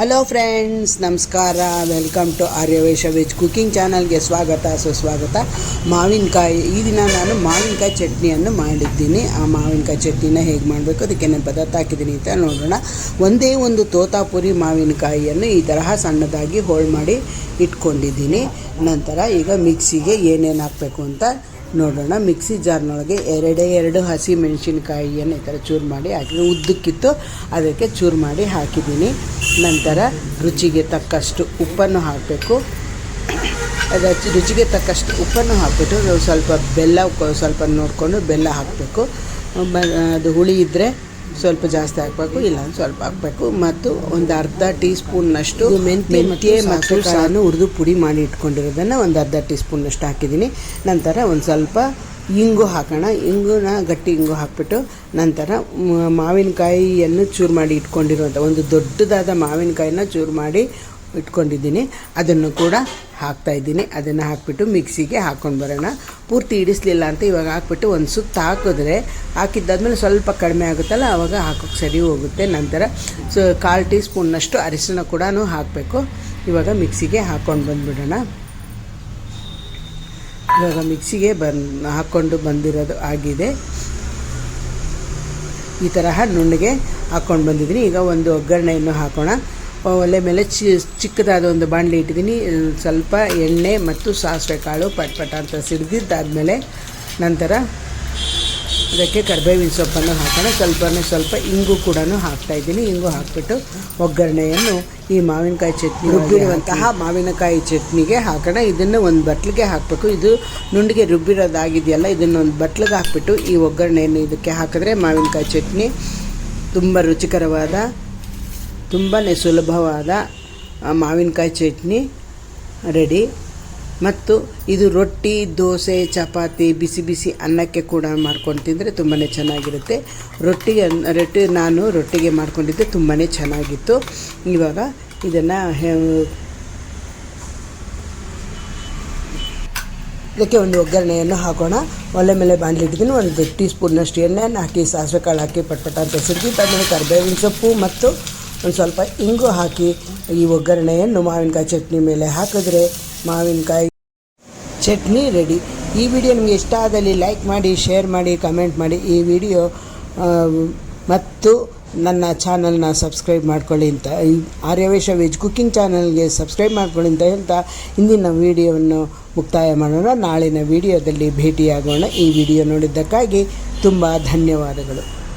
Hello friends, ನಮಸ್ಕಾರ. Welcome to Aryavysya veg cooking ಚಾನಲ್ಗೆ ಸ್ವಾಗತ ಸುಸ್ವಾಗತ. ಮಾವಿನಕಾಯಿ, ಈ ದಿನ ನಾನು ಮಾವಿನಕಾಯಿ ಚಟ್ನಿಯನ್ನು ಮಾಡಿದ್ದೀನಿ. ಆ ಮಾವಿನಕಾಯಿ ಚಟ್ನಿನ ಹೇಗೆ ಮಾಡಬೇಕು, ಅದಕ್ಕೆ ಏನೇನು ಪದಾರ್ಥ ಹಾಕಿದ್ದೀನಿ ಅಂತ ನೋಡೋಣ. ಒಂದೇ ಒಂದು ತೋತಾಪುರಿ ಮಾವಿನಕಾಯಿಯನ್ನು ಈ ತರಹ ಸಣ್ಣದಾಗಿ ಹೋಳು ಮಾಡಿ ಇಟ್ಕೊಂಡಿದ್ದೀನಿ. ನಂತರ ಈಗ ಮಿಕ್ಸಿಗೆ ಏನೇನು ಹಾಕಬೇಕು ಅಂತ ನೋಡೋಣ. ಮಿಕ್ಸಿ ಜಾರ್ನೊಳಗೆ ಎರಡು ಹಸಿ ಮೆಣಸಿನಕಾಯಿಯನ್ನು ಈ ಥರ ಚೂರು ಮಾಡಿ ಹಾಕಿದ್ದೀನಿ. ಉದ್ದಕ್ಕಿತ್ತು, ಅದಕ್ಕೆ ಚೂರು ಮಾಡಿ ಹಾಕಿದ್ದೀನಿ. ನಂತರ ರುಚಿಗೆ ತಕ್ಕಷ್ಟು ಉಪ್ಪನ್ನು ಹಾಕಬೇಕು. ರುಚಿಗೆ ತಕ್ಕಷ್ಟು ಉಪ್ಪನ್ನು ಹಾಕಿಬಿಟ್ಟು ಸ್ವಲ್ಪ ಬೆಲ್ಲ ಸ್ವಲ್ಪ ನೋಡಿಕೊಂಡು ಬೆಲ್ಲ ಹಾಕಬೇಕು. ಅದು ಹುಳಿ ಇದ್ದರೆ ಸ್ವಲ್ಪ ಜಾಸ್ತಿ ಹಾಕಬೇಕು, ಇಲ್ಲ ಸ್ವಲ್ಪ ಹಾಕಬೇಕು. ಮತ್ತು ಒಂದು ಅರ್ಧ ಟೀ ಸ್ಪೂನ್ನಷ್ಟು ಮೆಂತ್ಯ ಮತ್ತು ಸಾನು ಹುರಿದು ಪುಡಿ ಮಾಡಿ ಇಟ್ಕೊಂಡಿರೋದನ್ನು ಒಂದು ಅರ್ಧ ಟೀ ಸ್ಪೂನ್ನಷ್ಟು ಹಾಕಿದ್ದೀನಿ. ನಂತರ ಒಂದು ಸ್ವಲ್ಪ ಇಂಗು ಹಾಕೋಣ. ಇಂಗುನ ಗಟ್ಟಿ ಇಂಗು ಹಾಕಿಬಿಟ್ಟು ನಂತರ ಮಾವಿನಕಾಯಿಯನ್ನು ಚೂರು ಮಾಡಿ ಇಟ್ಕೊಂಡಿರುವಂಥ ಒಂದು ದೊಡ್ಡದಾದ ಮಾವಿನಕಾಯಿನ ಚೂರು ಮಾಡಿ ಇಟ್ಕೊಂಡಿದ್ದೀನಿ, ಅದನ್ನು ಕೂಡ ಹಾಕ್ತಾಯಿದ್ದೀನಿ. ಅದನ್ನು ಹಾಕಿಬಿಟ್ಟು ಮಿಕ್ಸಿಗೆ ಹಾಕ್ಕೊಂಡು ಬರೋಣ. ಪೂರ್ತಿ ಇಡಿಸಲಿಲ್ಲ ಅಂತ ಇವಾಗ ಹಾಕ್ಬಿಟ್ಟು ಒಂದು ಸುತ್ತ ಹಾಕಿದ್ರೆ, ಹಾಕಿದ್ದಾದ್ಮೇಲೆ ಸ್ವಲ್ಪ ಕಡಿಮೆ ಆಗುತ್ತಲ್ಲ, ಆವಾಗ ಹಾಕೋಕ್ಕೆ ಸರಿ ಹೋಗುತ್ತೆ. ನಂತರ ಕಾಲು ಟೀ ಸ್ಪೂನ್ನಷ್ಟು ಅರಿಶಿನ ಕೂಡ ಹಾಕಬೇಕು. ಇವಾಗ ಮಿಕ್ಸಿಗೆ ಹಾಕ್ಕೊಂಡು ಬಂದುಬಿಡೋಣ. ಇವಾಗ ಮಿಕ್ಸಿಗೆ ಹಾಕ್ಕೊಂಡು ಬಂದಿರೋದು ಆಗಿದೆ. ಈ ತರಹ ನುಣ್ಣಗೆ ಹಾಕ್ಕೊಂಡು ಬಂದಿದ್ದೀನಿ. ಈಗ ಒಂದು ಒಗ್ಗರಣೆಯನ್ನು ಹಾಕೋಣ. ಒಲೆ ಮೇಲೆ ಚಿಕ್ಕದಾದ ಒಂದು ಬಾಣಲಿ ಇಟ್ಟಿದ್ದೀನಿ. ಸ್ವಲ್ಪ ಎಣ್ಣೆ ಮತ್ತು ಸಾಸಿವೆ ಕಾಳು ಪಟ್ಪಟ ಅಂತ ಸಿಡಿದಿದ್ದಾದಮೇಲೆ ನಂತರ ಅದಕ್ಕೆ ಕರಿಬೇವಿನ ಸೊಪ್ಪನ್ನು ಹಾಕೋಣ. ಸ್ವಲ್ಪ ಇಂಗು ಕೂಡ ಹಾಕ್ತಾಯಿದ್ದೀನಿ. ಇಂಗು ಹಾಕಿಬಿಟ್ಟು ಒಗ್ಗರಣೆಯನ್ನು ಈ ಮಾವಿನಕಾಯಿ ಚಟ್ನಿ ರುಬ್ಬಿರುವಂತಹ ಮಾವಿನಕಾಯಿ ಚಟ್ನಿಗೆ ಹಾಕೋಣ. ಇದನ್ನು ಒಂದು ಬಟ್ಲಿಗೆ ಹಾಕಬೇಕು. ಇದು ನುಂಡಿಗೆ ರುಬ್ಬಿರೋದಾಗಿದೆಯಲ್ಲ, ಇದನ್ನು ಒಂದು ಬಟ್ಲಿಗೆ ಹಾಕಿಬಿಟ್ಟು ಈ ಒಗ್ಗರಣೆಯನ್ನು ಇದಕ್ಕೆ ಹಾಕಿದ್ರೆ ಮಾವಿನಕಾಯಿ ಚಟ್ನಿ ತುಂಬ ರುಚಿಕರವಾದ, ತುಂಬಾ ಸುಲಭವಾದ ಮಾವಿನಕಾಯಿ ಚಟ್ನಿ ರೆಡಿ. ಮತ್ತು ಇದು ರೊಟ್ಟಿ, ದೋಸೆ, ಚಪಾತಿ, ಬಿಸಿ ಬಿಸಿ ಅನ್ನಕ್ಕೆ ಕೂಡ ಮಾಡ್ಕೊಂಡು ತಿಂದರೆ ತುಂಬಾ ಚೆನ್ನಾಗಿರುತ್ತೆ. ನಾನು ರೊಟ್ಟಿಗೆ ಮಾಡ್ಕೊಂಡಿದ್ದೆ, ತುಂಬಾ ಚೆನ್ನಾಗಿತ್ತು. ಇವಾಗ ಇದನ್ನು ಇದಕ್ಕೆ ಒಂದು ಒಗ್ಗರಣೆಯನ್ನು ಹಾಕೋಣ. ಒಲೆ ಮೇಲೆ ಬಾಣಲಿಟ್ಟಿದ್ದೀನಿ. ಒಂದು ಟೀ ಸ್ಪೂನ್ನಷ್ಟು ಎಣ್ಣೆಯನ್ನು ಹಾಕಿ ಸಾಸಿವೆ ಕಾಳು ಹಾಕಿ ಪಟ್ಪಟ ಅಂತ ಸಿಡಿದಿದ್ದಾದ್ಮೇಲೆ ಕರಿಬೇವಿನ ಸೊಪ್ಪು ಮತ್ತು ಒಂದು ಸ್ವಲ್ಪ ಇಂಗು ಹಾಕಿ ಈ ಒಗ್ಗರಣೆಯನ್ನು ಮಾವಿನಕಾಯಿ ಚಟ್ನಿ ಮೇಲೆ ಹಾಕಿದ್ರೆ ಮಾವಿನಕಾಯಿ ಚಟ್ನಿ ರೆಡಿ. ಈ ವಿಡಿಯೋ ನಿಮಗೆ ಇಷ್ಟ ಆದಲ್ಲಿ ಲೈಕ್ ಮಾಡಿ, ಶೇರ್ ಮಾಡಿ, ಕಮೆಂಟ್ ಮಾಡಿ. ಈ ವಿಡಿಯೋ ಮತ್ತು ನನ್ನ ಚಾನಲ್ನ ಸಬ್ಸ್ಕ್ರೈಬ್ ಮಾಡ್ಕೊಳ್ಳಿ ಅಂತ, ಈ ಆರ್ಯವೈಶ್ಯ ವೆಜ್ ಕುಕಿಂಗ್ ಚಾನಲ್ಗೆ ಸಬ್ಸ್ಕ್ರೈಬ್ ಮಾಡ್ಕೊಳ್ಳಿ ಅಂತ ಹೇಳ್ತಾ ಇಂದಿನ ವಿಡಿಯೋವನ್ನು ಮುಕ್ತಾಯ ಮಾಡೋಣ. ನಾಳಿನ ವಿಡಿಯೋದಲ್ಲಿ ಭೇಟಿಯಾಗೋಣ. ಈ ವಿಡಿಯೋ ನೋಡಿದ್ದಕ್ಕಾಗಿ ತುಂಬ ಧನ್ಯವಾದಗಳು.